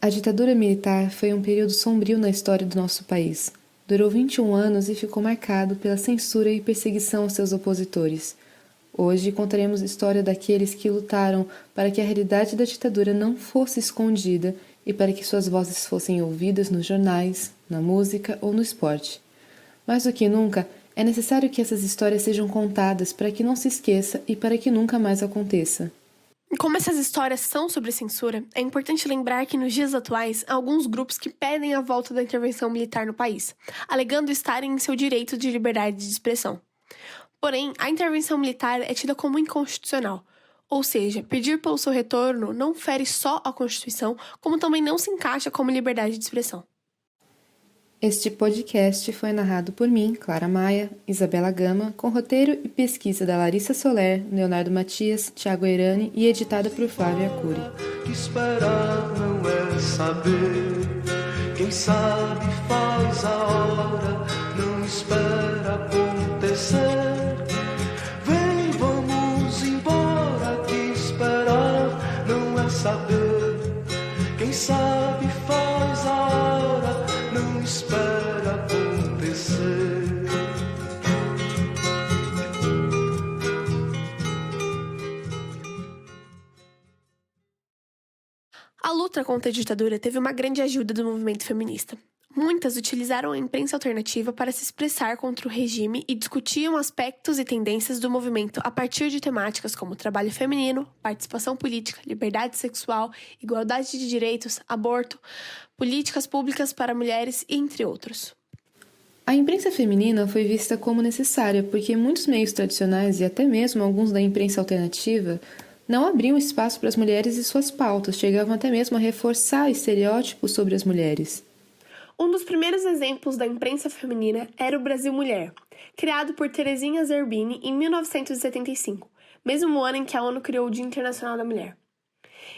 A ditadura militar foi um período sombrio na história do nosso país. Durou 21 anos e ficou marcado pela censura e perseguição aos seus opositores. Hoje contaremos a história daqueles que lutaram para que a realidade da ditadura não fosse escondida e para que suas vozes fossem ouvidas nos jornais, na música ou no esporte. Mais do que nunca, é necessário que essas histórias sejam contadas para que não se esqueça e para que nunca mais aconteça. Como essas histórias são sobre censura, é importante lembrar que nos dias atuais há alguns grupos que pedem a volta da intervenção militar no país, alegando estarem em seu direito de liberdade de expressão. Porém, a intervenção militar é tida como inconstitucional, ou seja, pedir pelo seu retorno não fere só a Constituição, como também não se encaixa como liberdade de expressão. Este podcast foi narrado por mim, Clara Maia, Isabela Gama, com roteiro e pesquisa da Larissa Soler, Leonardo Matias, Thiago Eirani e editada por Flávia Arcuri. Que esperar não é saber, quem sabe faz a hora, não espera acontecer. Vem, vamos embora, que esperar não é saber, quem sabe faz a hora, não espera acontecer. A luta contra a ditadura teve uma grande ajuda do movimento feminista. Muitas utilizaram a imprensa alternativa para se expressar contra o regime e discutiam aspectos e tendências do movimento a partir de temáticas como trabalho feminino, participação política, liberdade sexual, igualdade de direitos, aborto, políticas públicas para mulheres, entre outros. A imprensa feminina foi vista como necessária porque muitos meios tradicionais e até mesmo alguns da imprensa alternativa não abriam espaço para as mulheres e suas pautas, chegavam até mesmo a reforçar estereótipos sobre as mulheres. Um dos primeiros exemplos da imprensa feminina era o Brasil Mulher, criado por Terezinha Zerbini em 1975, mesmo ano em que a ONU criou o Dia Internacional da Mulher.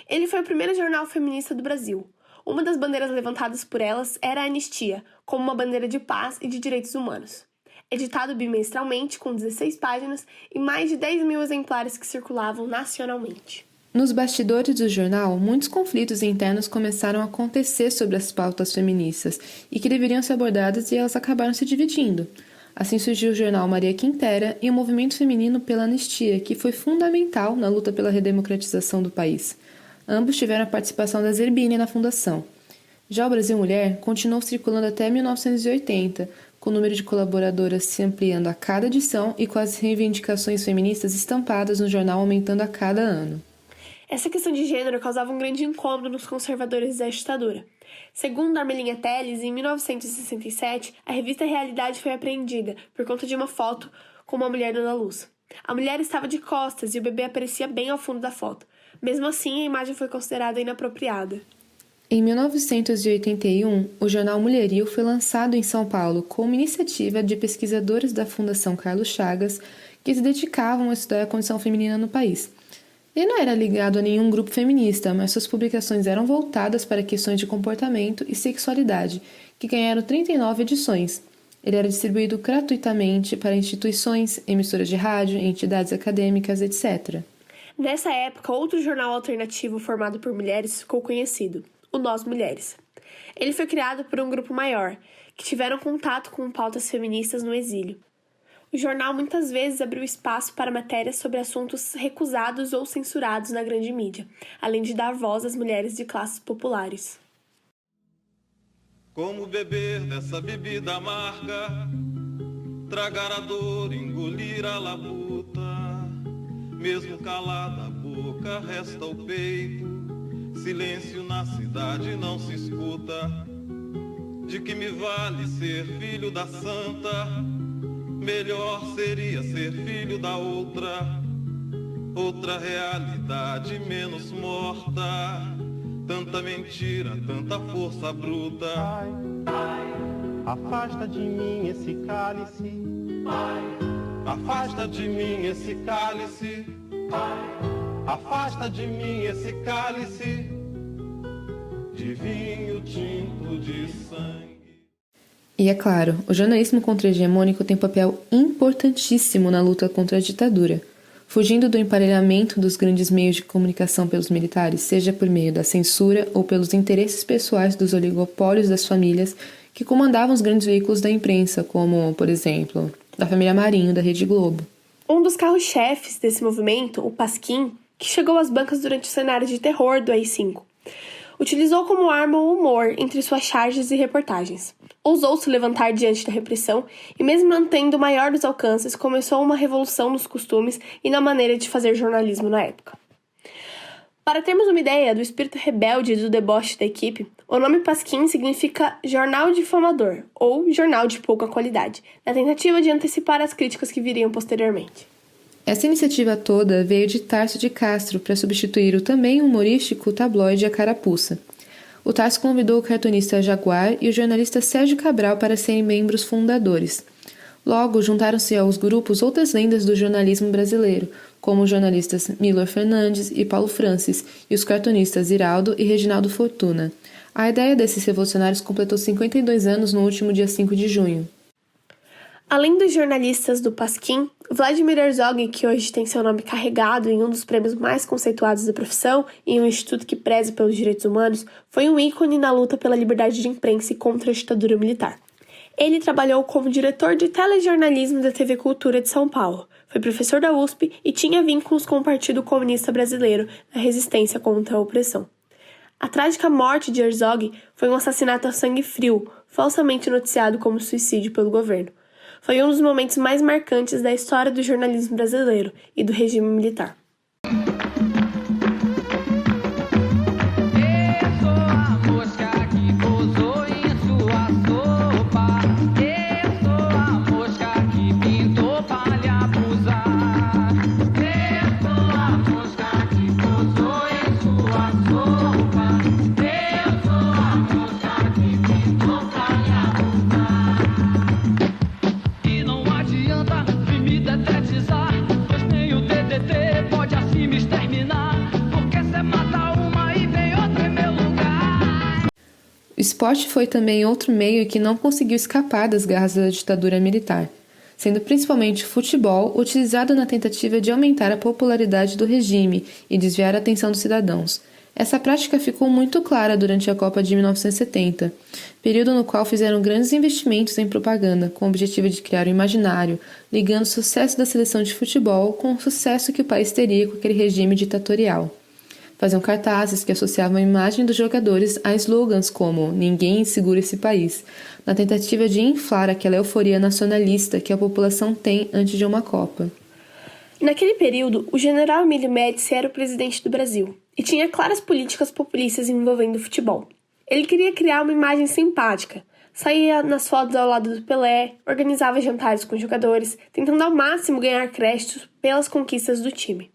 Ele foi o primeiro jornal feminista do Brasil. Uma das bandeiras levantadas por elas era a anistia, como uma bandeira de paz e de direitos humanos. Editado bimestralmente, com 16 páginas e mais de 10 mil exemplares que circulavam nacionalmente. Nos bastidores do jornal, muitos conflitos internos começaram a acontecer sobre as pautas feministas e que deveriam ser abordadas e elas acabaram se dividindo. Assim surgiu o jornal Maria Quintera e o movimento feminino pela anistia, que foi fundamental na luta pela redemocratização do país. Ambos tiveram a participação da Zerbini na fundação. Já o Brasil Mulher continuou circulando até 1980, com o número de colaboradoras se ampliando a cada edição e com as reivindicações feministas estampadas no jornal aumentando a cada ano. Essa questão de gênero causava um grande incômodo nos conservadores da ditadura. Segundo Armelinha Telles, em 1967, a revista Realidade foi apreendida por conta de uma foto com uma mulher dando à luz. A mulher estava de costas e o bebê aparecia bem ao fundo da foto. Mesmo assim, a imagem foi considerada inapropriada. Em 1981, o jornal Mulherio foi lançado em São Paulo como iniciativa de pesquisadores da Fundação Carlos Chagas que se dedicavam a estudar a condição feminina no país. Ele não era ligado a nenhum grupo feminista, mas suas publicações eram voltadas para questões de comportamento e sexualidade, que ganharam 39 edições. Ele era distribuído gratuitamente para instituições, emissoras de rádio, entidades acadêmicas, etc. Nessa época, outro jornal alternativo formado por mulheres ficou conhecido, o Nós Mulheres. Ele foi criado por um grupo maior, que tiveram contato com pautas feministas no exílio. O jornal muitas vezes abriu espaço para matérias sobre assuntos recusados ou censurados na grande mídia, além de dar voz às mulheres de classes populares. Como beber dessa bebida amarga, tragar a dor, engolir a labuta, mesmo calada a boca resta o peito, silêncio na cidade não se escuta. De que me vale ser filho da santa? Melhor seria ser filho da outra realidade menos morta. Tanta mentira, tanta força bruta. Afasta de mim esse cálice. Afasta de mim esse cálice. Afasta de mim esse cálice de vinho tinto de sangue. E é claro, o jornalismo contra-hegemônico tem um papel importantíssimo na luta contra a ditadura. fugindo do emparelhamento dos grandes meios de comunicação pelos militares, seja por meio da censura ou pelos interesses pessoais dos oligopólios das famílias que comandavam os grandes veículos da imprensa, como, por exemplo, da família Marinho da Rede Globo. Um dos carros-chefes desse movimento, o Pasquim, que chegou às bancas durante o cenário de terror do AI-5, utilizou como arma o humor entre suas charges e reportagens. Ousou se levantar diante da repressão e, mesmo mantendo o maior dos alcances, começou uma revolução nos costumes e na maneira de fazer jornalismo na época. Para termos uma ideia do espírito rebelde e do deboche da equipe, o nome Pasquim significa jornal difamador ou jornal de pouca qualidade, na tentativa de antecipar as críticas que viriam posteriormente. Essa iniciativa toda veio de Tarso de Castro para substituir o também humorístico tabloide A Carapuça. O Tarso convidou o cartunista Jaguar e o jornalista Sérgio Cabral para serem membros fundadores. Logo, juntaram-se aos grupos outras lendas do jornalismo brasileiro, como os jornalistas Milor Fernandes e Paulo Francis, e os cartunistas Iraldo e Reginaldo Fortuna. A ideia desses revolucionários completou 52 anos no último dia 5 de junho. Além dos jornalistas do Pasquim, Vladimir Herzog, que hoje tem seu nome carregado em um dos prêmios mais conceituados da profissão e em um instituto que preza pelos direitos humanos, foi um ícone na luta pela liberdade de imprensa e contra a ditadura militar. Ele trabalhou como diretor de telejornalismo da TV Cultura de São Paulo, foi professor da USP e tinha vínculos com o Partido Comunista Brasileiro na resistência contra a opressão. A trágica morte de Herzog foi um assassinato a sangue frio, falsamente noticiado como suicídio pelo governo. Foi um dos momentos mais marcantes da história do jornalismo brasileiro e do regime militar. O esporte foi também outro meio que não conseguiu escapar das garras da ditadura militar, sendo principalmente o futebol utilizado na tentativa de aumentar a popularidade do regime e desviar a atenção dos cidadãos. Essa prática ficou muito clara durante a Copa de 1970, período no qual fizeram grandes investimentos em propaganda, com o objetivo de criar um imaginário, ligando o sucesso da seleção de futebol com o sucesso que o país teria com aquele regime ditatorial. Faziam cartazes que associavam a imagem dos jogadores a slogans como "Ninguém segura esse país", na tentativa de inflar aquela euforia nacionalista que a população tem antes de uma Copa. Naquele período, o general Emílio Médici era o presidente do Brasil e tinha claras políticas populistas envolvendo o futebol. Ele queria criar uma imagem simpática, saía nas fotos ao lado do Pelé, organizava jantares com os jogadores, tentando ao máximo ganhar créditos pelas conquistas do time.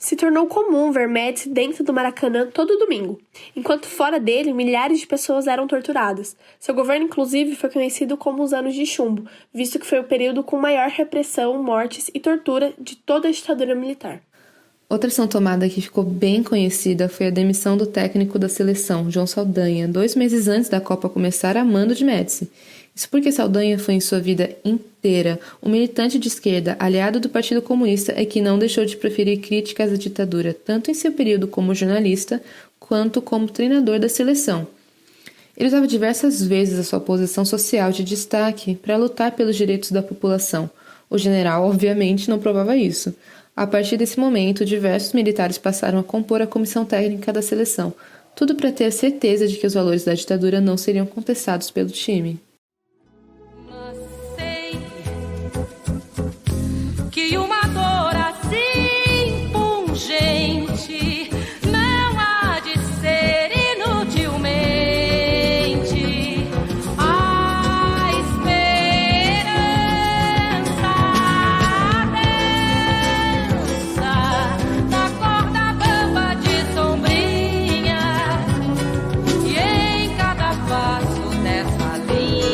Se tornou comum ver Médici dentro do Maracanã todo domingo, enquanto fora dele milhares de pessoas eram torturadas. Seu governo, inclusive, foi conhecido como os Anos de Chumbo, visto que foi o período com maior repressão, mortes e tortura de toda a ditadura militar. Outra ação tomada que ficou bem conhecida foi a demissão do técnico da seleção, João Saldanha, 2 meses antes da Copa começar a mando de Médici. Isso porque Saldanha foi em sua vida inteira um militante de esquerda, aliado do Partido Comunista e que não deixou de proferir críticas à ditadura, tanto em seu período como jornalista, quanto como treinador da seleção. Ele usava diversas vezes a sua posição social de destaque para lutar pelos direitos da população. O general, obviamente, não provava isso. A partir desse momento, diversos militares passaram a compor a comissão técnica da seleção, tudo para ter a certeza de que os valores da ditadura não seriam contestados pelo time. Que uma dor assim pungente não há de ser inutilmente a esperança, a dança da corda bamba de sombrinha, e em cada passo dessa linha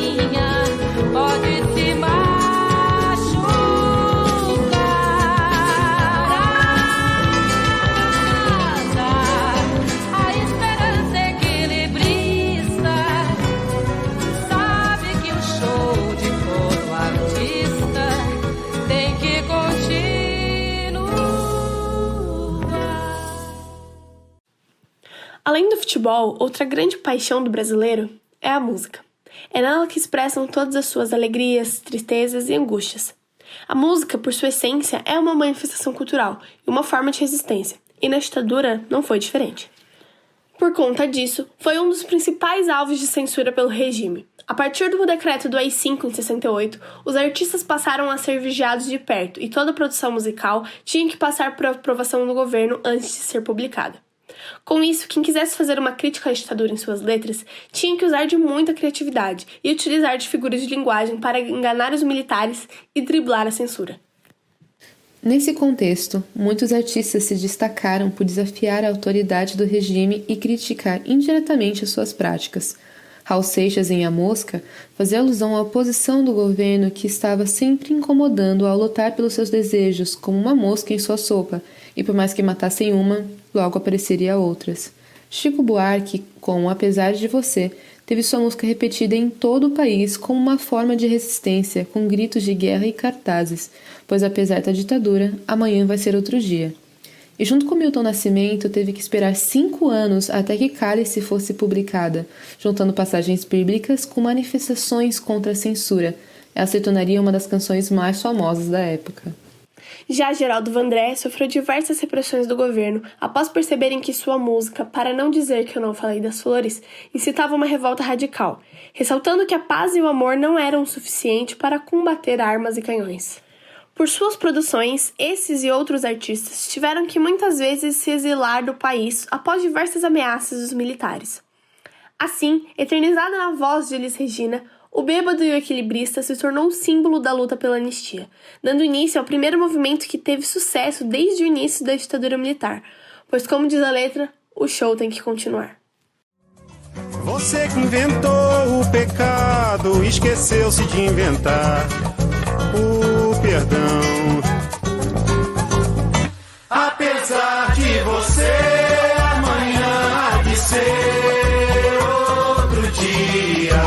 futebol, outra grande paixão do brasileiro é a música. É nela que expressam todas as suas alegrias, tristezas e angústias. A música, por sua essência, é uma manifestação cultural e uma forma de resistência, e na ditadura não foi diferente. Por conta disso, foi um dos principais alvos de censura pelo regime. A partir do decreto do AI-5 em 68, os artistas passaram a ser vigiados de perto e toda a produção musical tinha que passar por aprovação do governo antes de ser publicada. Com isso, quem quisesse fazer uma crítica à ditadura em suas letras tinha que usar de muita criatividade e utilizar de figuras de linguagem para enganar os militares e driblar a censura. Nesse contexto, muitos artistas se destacaram por desafiar a autoridade do regime e criticar indiretamente as suas práticas. Raul Seixas, em A Mosca, fazia alusão à oposição do governo que estava sempre incomodando ao lutar pelos seus desejos, como uma mosca em sua sopa, e por mais que matassem uma, logo apareceria outras. Chico Buarque, com Apesar de Você, teve sua música repetida em todo o país como uma forma de resistência, com gritos de guerra e cartazes, pois apesar da ditadura, amanhã vai ser outro dia. E junto com Milton Nascimento, teve que esperar 5 anos até que Cálice fosse publicada, juntando passagens bíblicas com manifestações contra a censura. Ela se tornaria uma das canções mais famosas da época. Já Geraldo Vandré sofreu diversas repressões do governo após perceberem que sua música, Para Não Dizer Que Eu Não Falei das Flores, incitava uma revolta radical, ressaltando que a paz e o amor não eram o suficiente para combater armas e canhões. Por suas produções, esses e outros artistas tiveram que muitas vezes se exilar do país após diversas ameaças dos militares. Assim, eternizada na voz de Elis Regina, o Bêbado e o Equilibrista se tornou um símbolo da luta pela anistia, dando início ao primeiro movimento que teve sucesso desde o início da ditadura militar, pois, como diz a letra, o show tem que continuar. Você que inventou o pecado, esqueceu-se de inventar o perdão. Apesar de você, amanhã há de ser outro dia.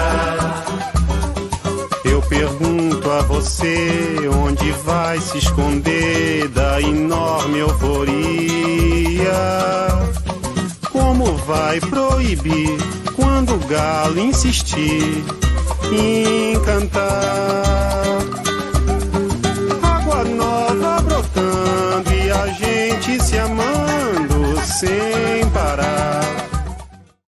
Eu pergunto a você onde vai se esconder da enorme euforia. Como vai proibir quando o galo insistir em